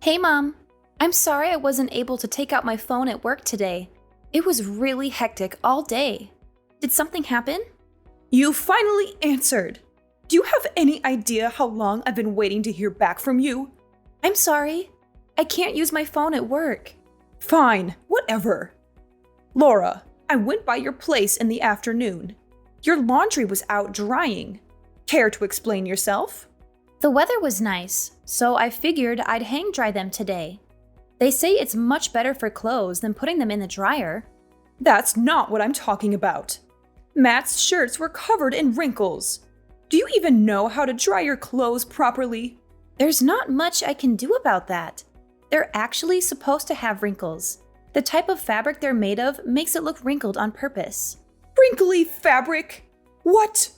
Hey, Mom. I'm sorry I wasn't able to take out my phone at work today. It was really hectic all day. Did something happen? You finally answered. Do you have any idea how long I've been waiting to hear back from you? I'm sorry. I can't use my phone at work. Fine, whatever. Laura, I went by your place in the afternoon. Your laundry was out drying. Care to explain yourself? The weather was nice, so I figured I'd hang dry them today. They say it's much better for clothes than putting them in the dryer. That's not what I'm talking about. Matt's shirts were covered in wrinkles. Do you even know how to dry your clothes properly? There's not much I can do about that. They're actually supposed to have wrinkles. The type of fabric they're made of makes it look wrinkled on purpose. Wrinkly fabric? What?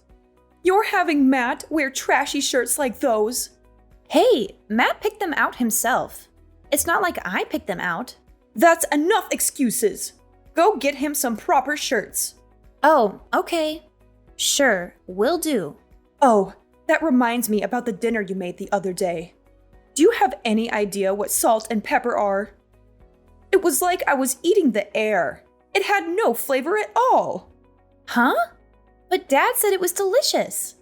You're having Matt wear trashy shirts like those? Hey, Matt picked them out himself. It's not like I picked them out. That's enough excuses. Go get him some proper shirts. Oh, okay. Sure, will do. Oh, that reminds me about the dinner you made the other day. Do you have any idea what salt and pepper are? It was like I was eating the air. It had no flavor at all. Huh? But Dad said it was delicious.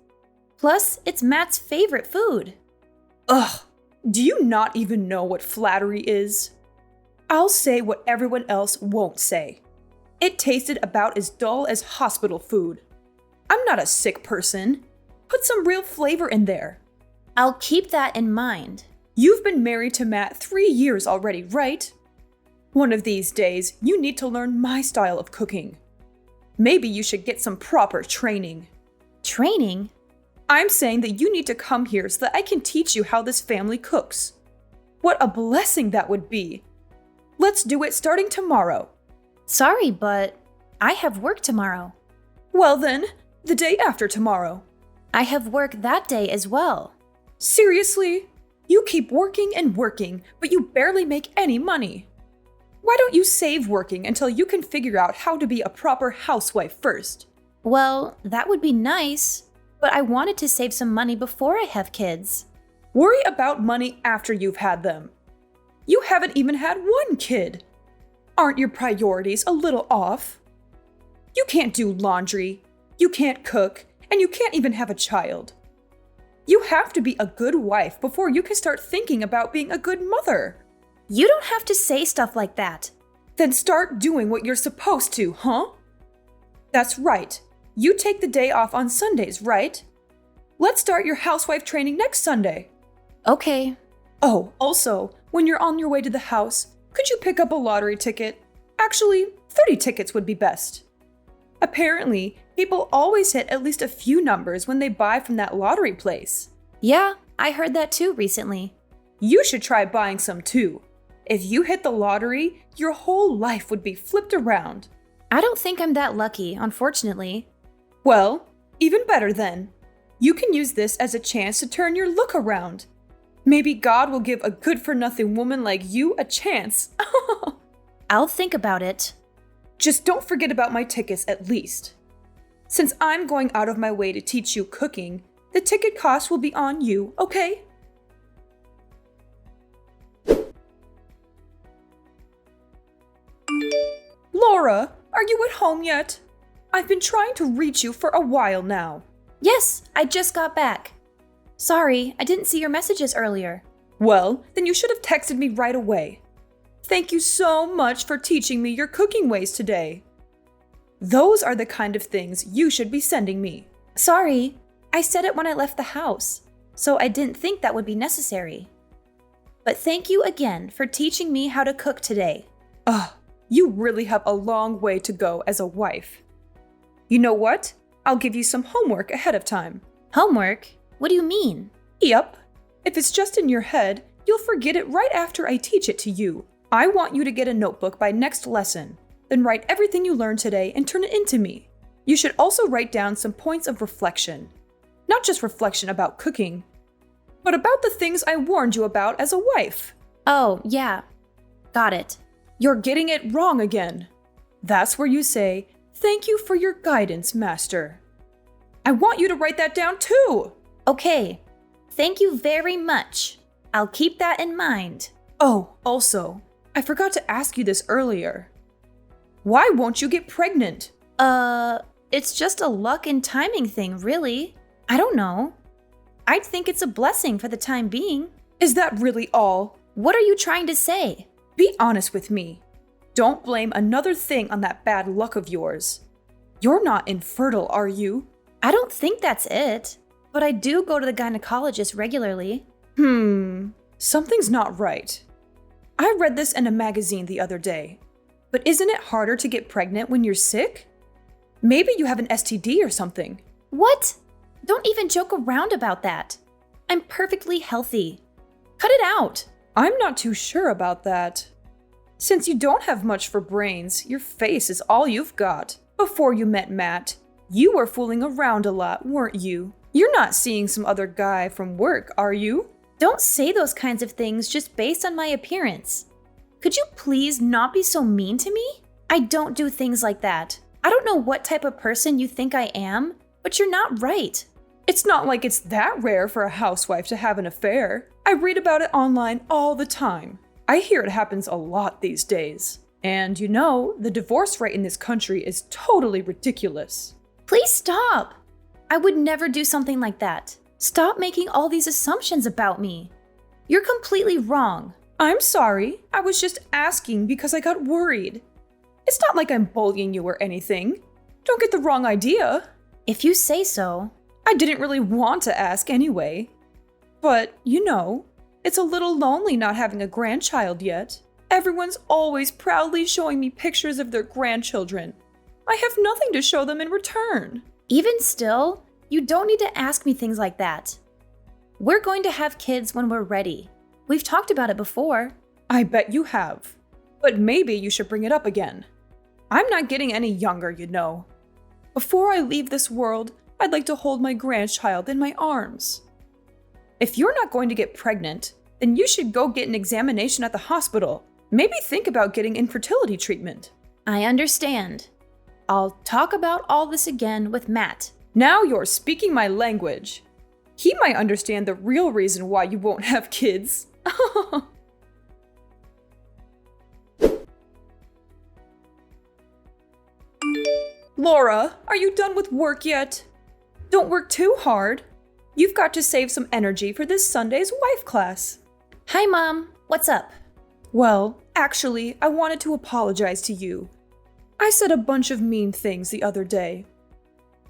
Plus, it's Matt's favorite food. Ugh, do you not even know what flattery is? I'll say what everyone else won't say. It tasted about as dull as hospital food. I'm not a sick person. Put some real flavor in there. I'll keep that in mind. You've been married to Matt 3 years already, right? One of these days, you need to learn my style of cooking. Maybe you should get some proper training. Training? I'm saying that you need to come here so that I can teach you how this family cooks. What a blessing that would be. Let's do it starting tomorrow. Sorry, but I have work tomorrow. Well then, the day after tomorrow. I have work that day as well. Seriously? You keep working and working, but you barely make any money. Why don't you save working until you can figure out how to be a proper housewife first? Well, that would be nice, but I wanted to save some money before I have kids. Worry about money after you've had them. You haven't even had one kid. Aren't your priorities a little off? You can't do laundry, you can't cook, and you can't even have a child. You have to be a good wife before you can start thinking about being a good mother. You don't have to say stuff like that. Then start doing what you're supposed to, huh? That's right. You take the day off on Sundays, right? Let's start your housewife training next Sunday. Okay. Oh, also, when you're on your way to the house, could you pick up a lottery ticket? Actually, 30 tickets would be best. Apparently, people always hit at least a few numbers when they buy from that lottery place. Yeah, I heard that too recently. You should try buying some too. If you hit the lottery, your whole life would be flipped around. I don't think I'm that lucky, unfortunately. Well, even better then. You can use this as a chance to turn your look around. Maybe God will give a good-for-nothing woman like you a chance. I'll think about it. Just don't forget about my tickets at least. Since I'm going out of my way to teach you cooking, the ticket cost will be on you, okay? Laura, are you at home yet? I've been trying to reach you for a while now. Yes, I just got back. Sorry, I didn't see your messages earlier. Well, then you should have texted me right away. Thank you so much for teaching me your cooking ways today. Those are the kind of things you should be sending me. Sorry, I said it when I left the house, so I didn't think that would be necessary. But thank you again for teaching me how to cook today. Ugh, you really have a long way to go as a wife. You know what? I'll give you some homework ahead of time. Homework? What do you mean? Yep. If it's just in your head, you'll forget it right after I teach it to you. I want you to get a notebook by next lesson, then write everything you learned today and turn it into me. You should also write down some points of reflection. Not just reflection about cooking, but about the things I warned you about as a wife. Oh, yeah. Got it. You're getting it wrong again. That's where you say, "Thank you for your guidance, Master." I want you to write that down too. Okay. Thank you very much. I'll keep that in mind. Oh, also, I forgot to ask you this earlier. Why won't you get pregnant? It's just a luck and timing thing, really. I don't know. I'd think it's a blessing for the time being. Is that really all? What are you trying to say? Be honest with me. Don't blame another thing on that bad luck of yours. You're not infertile, are you? I don't think that's it, but I do go to the gynecologist regularly. Something's not right. I read this in a magazine the other day. But isn't it harder to get pregnant when you're sick? Maybe you have an STD or something. What? Don't even joke around about that. I'm perfectly healthy. Cut it out. I'm not too sure about that. Since you don't have much for brains, your face is all you've got. Before you met Matt, you were fooling around a lot, weren't you? You're not seeing some other guy from work, are you? Don't say those kinds of things just based on my appearance. Could you please not be so mean to me? I don't do things like that. I don't know what type of person you think I am, but you're not right. It's not like it's that rare for a housewife to have an affair. I read about it online all the time. I hear it happens a lot these days. And you know, the divorce rate in this country is totally ridiculous. Please stop. I would never do something like that. Stop making all these assumptions about me. You're completely wrong. I'm sorry. I was just asking because I got worried. It's not like I'm bullying you or anything. Don't get the wrong idea. If you say so. I didn't really want to ask anyway. But, you know, it's a little lonely not having a grandchild yet. Everyone's always proudly showing me pictures of their grandchildren. I have nothing to show them in return. Even still, you don't need to ask me things like that. We're going to have kids when we're ready. We've talked about it before. I bet you have. But maybe you should bring it up again. I'm not getting any younger, you know. Before I leave this world, I'd like to hold my grandchild in my arms. If you're not going to get pregnant, then you should go get an examination at the hospital. Maybe think about getting infertility treatment. I understand. I'll talk about all this again with Matt. Now you're speaking my language. He might understand the real reason why you won't have kids. Laura, are you done with work yet? Don't work too hard. You've got to save some energy for this Sunday's wife class. Hi, Mom. What's up? Well, actually, I wanted to apologize to you. I said a bunch of mean things the other day.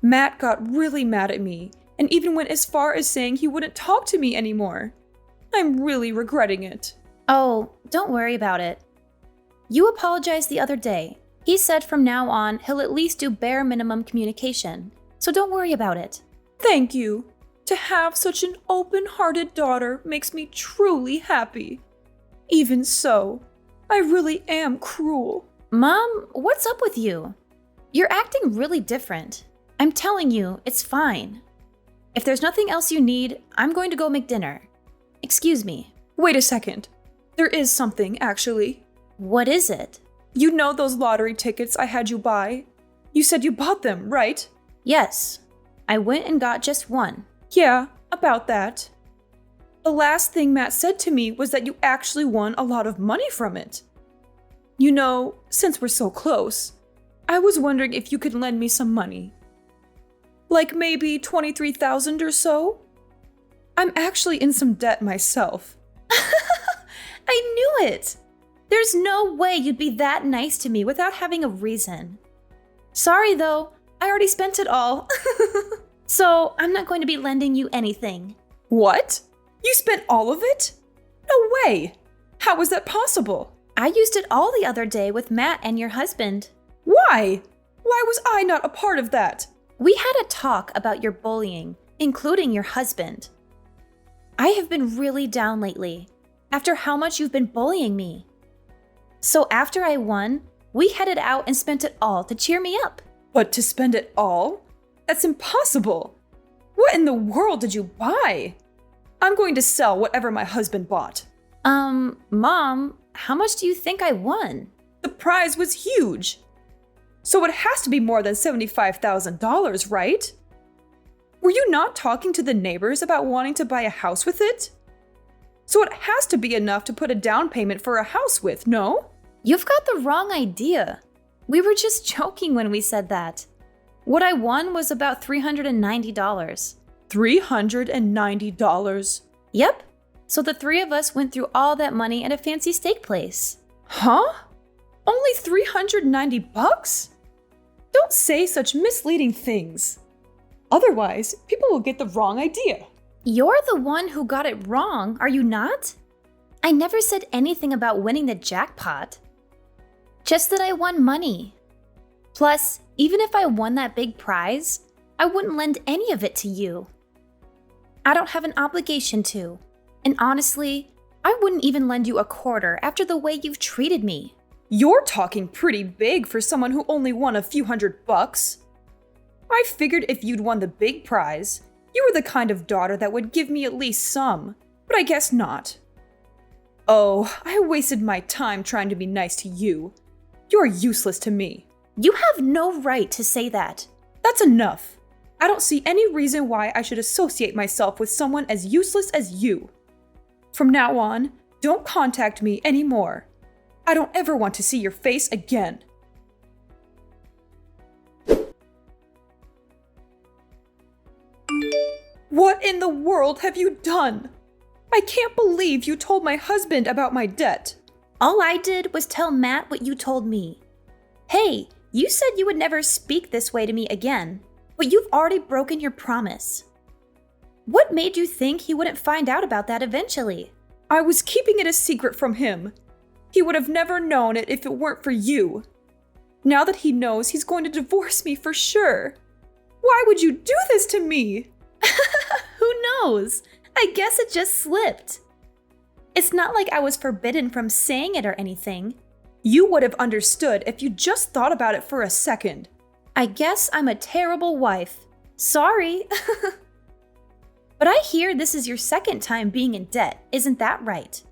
Matt got really mad at me and even went as far as saying he wouldn't talk to me anymore. I'm really regretting it. Oh, don't worry about it. You apologized the other day. He said from now on he'll at least do bare minimum communication, so don't worry about it. Thank you. To have such an open-hearted daughter makes me truly happy. Even so, I really am cruel. Mom, what's up with you? You're acting really different. I'm telling you, it's fine. If there's nothing else you need, I'm going to go make dinner. Excuse me. Wait a second. There is something, actually. What is it? You know those lottery tickets I had you buy? You said you bought them, right? Yes. I went and got just one. Yeah, about that. The last thing Matt said to me was that you actually won a lot of money from it. You know, since we're so close, I was wondering if you could lend me some money. Like maybe $23,000 or so? I'm actually in some debt myself. I knew it! There's no way you'd be that nice to me without having a reason. Sorry though, I already spent it all. So I'm not going to be lending you anything. What? You spent all of it? No way! How was that possible? I used it all the other day with Matt and your husband. Why? Why was I not a part of that? We had a talk about your bullying, including your husband. I have been really down lately, after how much you've been bullying me. So after I won, we headed out and spent it all to cheer me up. But to spend it all? That's impossible. What in the world did you buy? I'm going to sell whatever my husband bought. Mom, how much do you think I won? The prize was huge. So it has to be more than $75,000, right? Were you not talking to the neighbors about wanting to buy a house with it? So it has to be enough to put a down payment for a house with, no? You've got the wrong idea. We were just joking when we said that. What I won was about $390. $390? Yep. So the three of us went through all that money at a fancy steak place. Huh? Only $390? Don't say such misleading things. Otherwise, people will get the wrong idea. You're the one who got it wrong, are you not? I never said anything about winning the jackpot. Just that I won money. Plus, even if I won that big prize, I wouldn't lend any of it to you. I don't have an obligation to. And honestly, I wouldn't even lend you a quarter after the way you've treated me. You're talking pretty big for someone who only won a few $100. I figured if you'd won the big prize, you were the kind of daughter that would give me at least some, but I guess not. Oh, I wasted my time trying to be nice to you. You're useless to me. You have no right to say that. That's enough. I don't see any reason why I should associate myself with someone as useless as you. From now on, don't contact me anymore. I don't ever want to see your face again. What in the world have you done? I can't believe you told my husband about my debt. All I did was tell Matt what you told me. Hey, you said you would never speak this way to me again, but you've already broken your promise. What made you think he wouldn't find out about that eventually? I was keeping it a secret from him. He would have never known it if it weren't for you. Now that he knows, he's going to divorce me for sure. Why would you do this to me? Who knows? I guess it just slipped. It's not like I was forbidden from saying it or anything. You would have understood if you just thought about it for a second. I guess I'm a terrible wife. Sorry. But I hear this is your second time being in debt, isn't that right?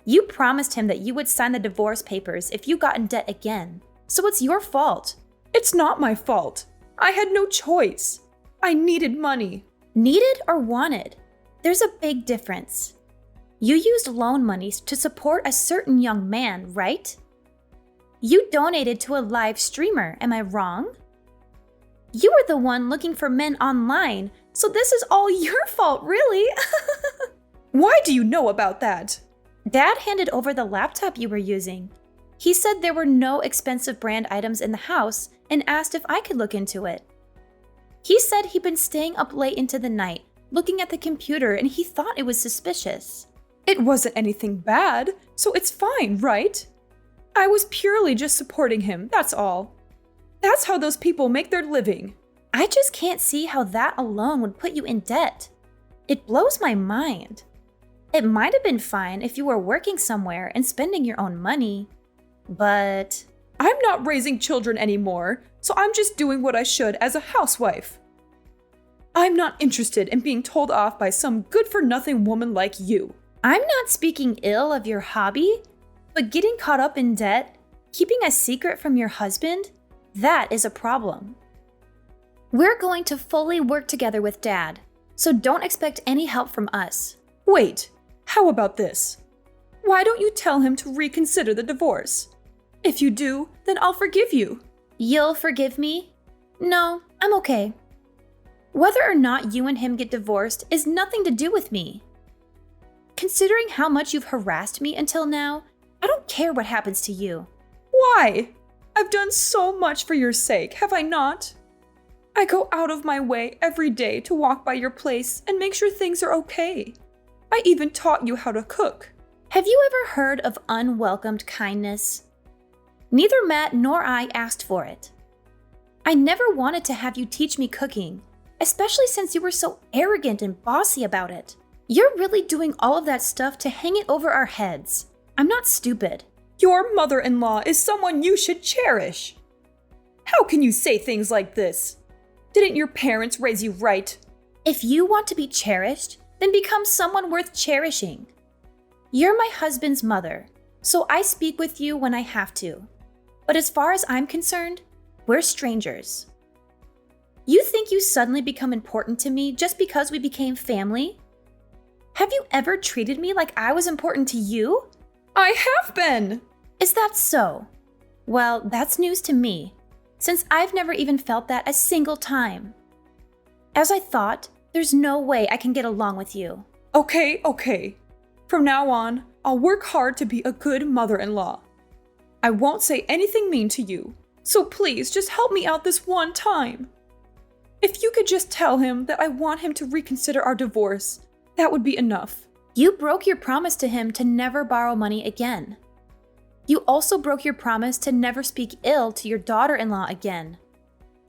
You promised him that you would sign the divorce papers if you got in debt again, so it's your fault. It's not my fault. I had no choice. I needed money. Needed or wanted? There's a big difference. You used loan monies to support a certain young man, right? You donated to a live streamer, am I wrong? You were the one looking for men online, so this is all your fault, really. Why do you know about that? Dad handed over the laptop you were using. He said there were no expensive brand items in the house and asked if I could look into it. He said he'd been staying up late into the night, looking at the computer, and he thought it was suspicious. It wasn't anything bad, so it's fine, right? I was purely just supporting him, that's all. That's how those people make their living. I just can't see how that alone would put you in debt. It blows my mind. It might have been fine if you were working somewhere and spending your own money, but... I'm not raising children anymore, so I'm just doing what I should as a housewife. I'm not interested in being told off by some good-for-nothing woman like you. I'm not speaking ill of your hobby, but getting caught up in debt, keeping a secret from your husband, that is a problem. We're going to fully work together with Dad, so don't expect any help from us. Wait, how about this? Why don't you tell him to reconsider the divorce? If you do, then I'll forgive you. You'll forgive me? No, I'm okay. Whether or not you and him get divorced is nothing to do with me. Considering how much you've harassed me until now, I don't care what happens to you. Why? I've done so much for your sake, have I not? I go out of my way every day to walk by your place and make sure things are okay. I even taught you how to cook. Have you ever heard of unwelcomed kindness? Neither Matt nor I asked for it. I never wanted to have you teach me cooking, especially since you were so arrogant and bossy about it. You're really doing all of that stuff to hang it over our heads. I'm not stupid. Your mother-in-law is someone you should cherish. How can you say things like this? Didn't your parents raise you right? If you want to be cherished, then become someone worth cherishing. You're my husband's mother, so I speak with you when I have to. But as far as I'm concerned, we're strangers. You think you suddenly become important to me just because we became family? Have you ever treated me like I was important to you? I have been! Is that so? Well, that's news to me, since I've never even felt that a single time. As I thought, there's no way I can get along with you. Okay. From now on, I'll work hard to be a good mother-in-law. I won't say anything mean to you, so please just help me out this one time. If you could just tell him that I want him to reconsider our divorce, that would be enough. You broke your promise to him to never borrow money again. You also broke your promise to never speak ill to your daughter-in-law again.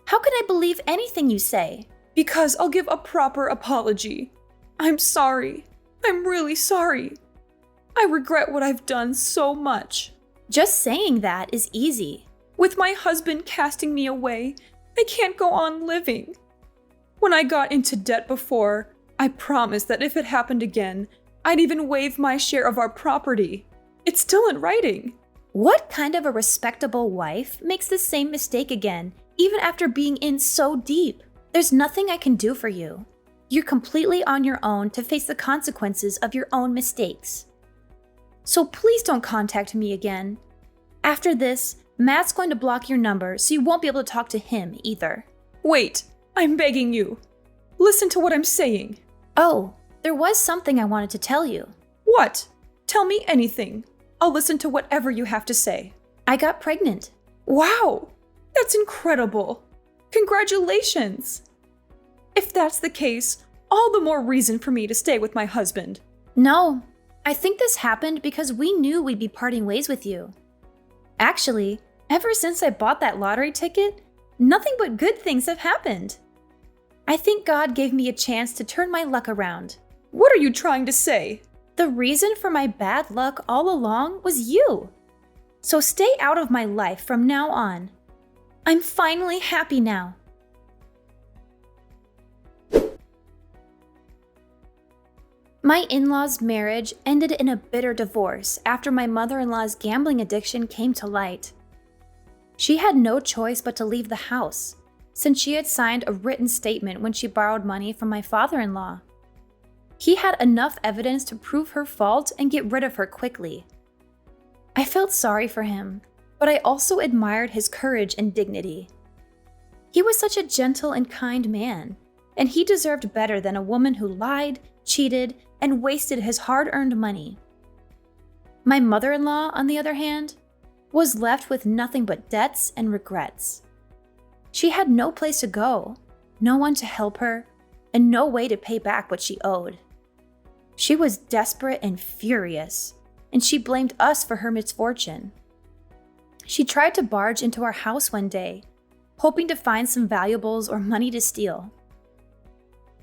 How can I believe anything you say? Because I'll give a proper apology. I'm sorry. I'm really sorry. I regret what I've done so much. Just saying that is easy. With my husband casting me away, I can't go on living. When I got into debt before, I promised that if it happened again, I'd even waive my share of our property. It's still in writing. What kind of a respectable wife makes the same mistake again, even after being in so deep? There's nothing I can do for you. You're completely on your own to face the consequences of your own mistakes. So please don't contact me again. After this, Matt's going to block your number so you won't be able to talk to him either. Wait, I'm begging you. Listen to what I'm saying. Oh, there was something I wanted to tell you. What? Tell me anything. I'll listen to whatever you have to say. I got pregnant. Wow, that's incredible. Congratulations. If that's the case, all the more reason for me to stay with my husband. No, I think this happened because we knew we'd be parting ways with you. Actually, ever since I bought that lottery ticket, nothing but good things have happened. I think God gave me a chance to turn my luck around. What are you trying to say? The reason for my bad luck all along was you. So stay out of my life from now on. I'm finally happy now. My in-laws' marriage ended in a bitter divorce after my mother-in-law's gambling addiction came to light. She had no choice but to leave the house, since she had signed a written statement when she borrowed money from my father-in-law. He had enough evidence to prove her fault and get rid of her quickly. I felt sorry for him, but I also admired his courage and dignity. He was such a gentle and kind man, and he deserved better than a woman who lied, cheated, and wasted his hard-earned money. My mother-in-law, on the other hand, was left with nothing but debts and regrets. She had no place to go, no one to help her, and no way to pay back what she owed. She was desperate and furious, and she blamed us for her misfortune. She tried to barge into our house one day, hoping to find some valuables or money to steal.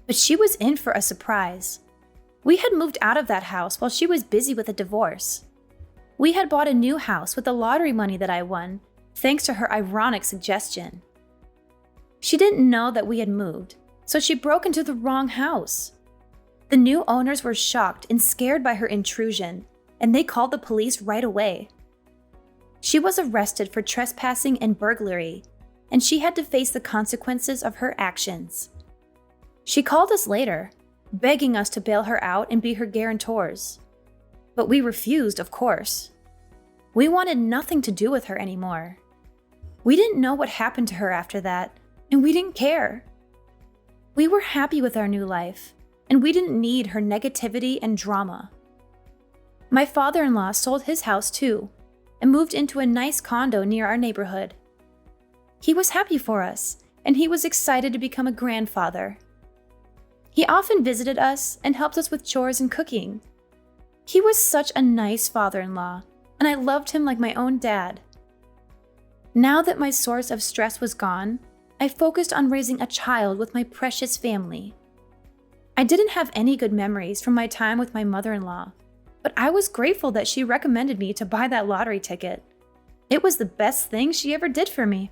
But she was in for a surprise. We had moved out of that house while she was busy with a divorce. We had bought a new house with the lottery money that I won, thanks to her ironic suggestion. She didn't know that we had moved, so she broke into the wrong house. The new owners were shocked and scared by her intrusion, and they called the police right away. She was arrested for trespassing and burglary, and she had to face the consequences of her actions. She called us later, begging us to bail her out and be her guarantors. But we refused, of course. We wanted nothing to do with her anymore. We didn't know what happened to her after that, and we didn't care. We were happy with our new life, and we didn't need her negativity and drama. My father-in-law sold his house too, and moved into a nice condo near our neighborhood. He was happy for us, and he was excited to become a grandfather. He often visited us and helped us with chores and cooking. He was such a nice father-in-law, and I loved him like my own dad. Now that my source of stress was gone, I focused on raising a child with my precious family. I didn't have any good memories from my time with my mother-in-law, but I was grateful that she recommended me to buy that lottery ticket. It was the best thing she ever did for me.